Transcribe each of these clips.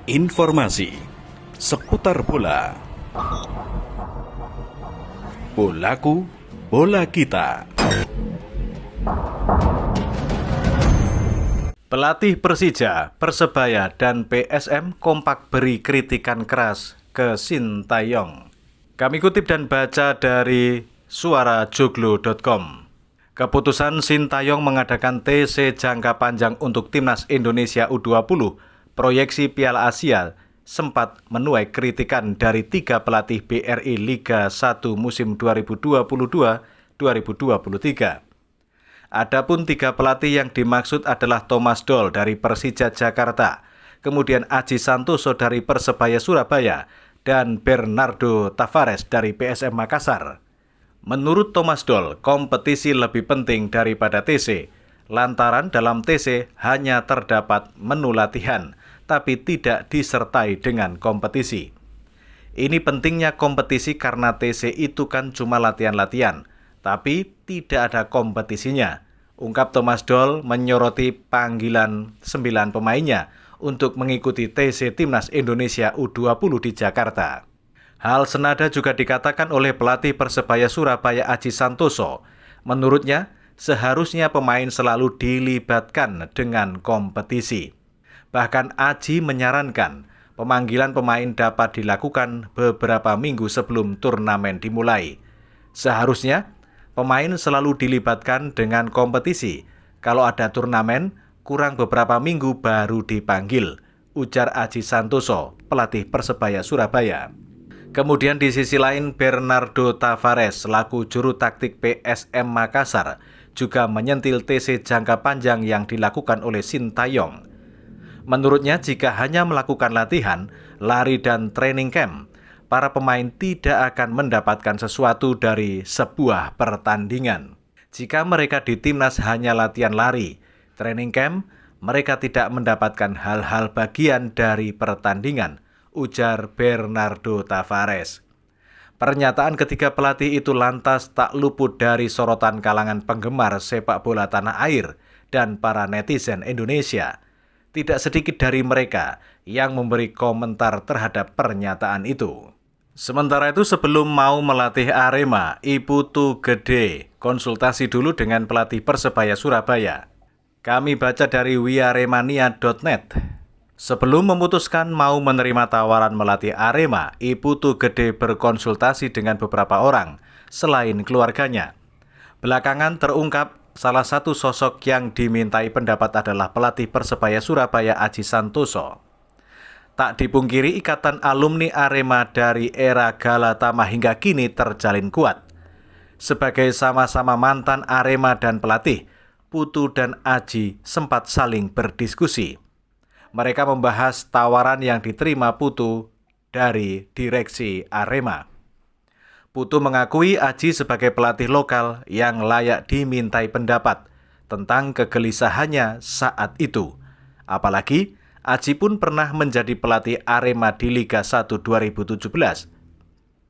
Informasi seputar bola. Bolaku, bola kita. Pelatih Persija, Persebaya, dan PSM kompak beri kritikan keras ke Sintayong. Kami kutip dan baca dari suarajoglo.com. Keputusan Sintayong mengadakan TC jangka panjang untuk Timnas Indonesia U20 proyeksi Piala Asia sempat menuai kritikan dari 3 pelatih BRI Liga 1 musim 2022-2023. Adapun 3 pelatih yang dimaksud adalah Thomas Doll dari Persija Jakarta, kemudian Aji Santoso dari Persebaya Surabaya, dan Bernardo Tavares dari PSM Makassar. Menurut Thomas Doll, kompetisi lebih penting daripada TC, lantaran dalam TC hanya terdapat menu latihan, tapi tidak disertai dengan kompetisi. Ini pentingnya kompetisi karena TC itu kan cuma latihan-latihan, tapi tidak ada kompetisinya, ungkap Thomas Doll menyoroti panggilan 9 pemainnya untuk mengikuti TC Timnas Indonesia U20 di Jakarta. Hal senada juga dikatakan oleh pelatih Persebaya Surabaya Aji Santoso. Menurutnya, seharusnya pemain selalu dilibatkan dengan kompetisi. Bahkan Aji menyarankan pemanggilan pemain dapat dilakukan beberapa minggu sebelum turnamen dimulai. Seharusnya pemain selalu dilibatkan dengan kompetisi. Kalau ada turnamen, kurang beberapa minggu baru dipanggil, ujar Aji Santoso, pelatih Persebaya Surabaya. Kemudian di sisi lain, Bernardo Tavares selaku juru taktik PSM Makassar juga menyentil TC jangka panjang yang dilakukan oleh Sintayong. Menurutnya, jika hanya melakukan latihan, lari, dan training camp, para pemain tidak akan mendapatkan sesuatu dari sebuah pertandingan. Jika mereka di timnas hanya latihan lari, training camp, mereka tidak mendapatkan hal-hal bagian dari pertandingan, ujar Bernardo Tavares. Pernyataan ketiga pelatih itu lantas tak luput dari sorotan kalangan penggemar sepak bola tanah air dan para netizen Indonesia. Tidak sedikit dari mereka yang memberi komentar terhadap pernyataan itu. Sementara itu, sebelum mau melatih Arema, Iputu Gede konsultasi dulu dengan pelatih Persebaya Surabaya. Kami baca dari wiaremania.net. Sebelum memutuskan mau menerima tawaran melatih Arema, Iputu Gede berkonsultasi dengan beberapa orang selain keluarganya. Belakangan terungkap salah satu sosok yang dimintai pendapat adalah pelatih Persebaya Surabaya Aji Santoso. Tak dipungkiri, ikatan alumni Arema dari era Galatama hingga kini terjalin kuat. Sebagai sama-sama mantan Arema dan pelatih, Putu dan Aji sempat saling berdiskusi. Mereka membahas tawaran yang diterima Putu dari direksi Arema. Putu mengakui Aji sebagai pelatih lokal yang layak dimintai pendapat tentang kegelisahannya saat itu. Apalagi Aji pun pernah menjadi pelatih Arema di Liga 1 2017.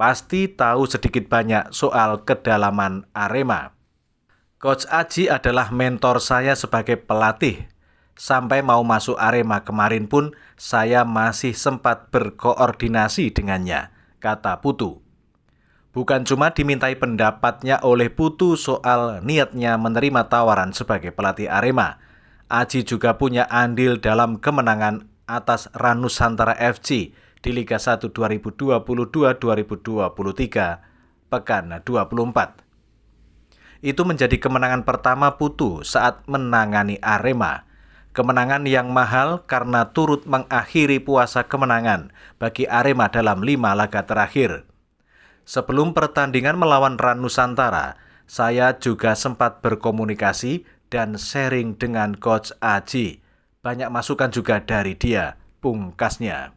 Pasti tahu sedikit banyak soal kedalaman Arema. Coach Aji adalah mentor saya sebagai pelatih. Sampai mau masuk Arema kemarin pun saya masih sempat berkoordinasi dengannya, kata Putu. Bukan cuma dimintai pendapatnya oleh Putu soal niatnya menerima tawaran sebagai pelatih Arema, Aji juga punya andil dalam kemenangan atas Ranusantara FC di Liga 1 2022-2023 pekan 24. Itu menjadi kemenangan pertama Putu saat menangani Arema. Kemenangan yang mahal karena turut mengakhiri puasa kemenangan bagi Arema dalam 5 laga terakhir. Sebelum pertandingan melawan Ranusantara, saya juga sempat berkomunikasi dan sharing dengan Coach Aji. Banyak masukan juga dari dia, pungkasnya.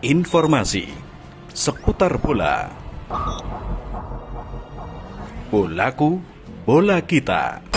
Informasi seputar bola. Bolaku, bola kita.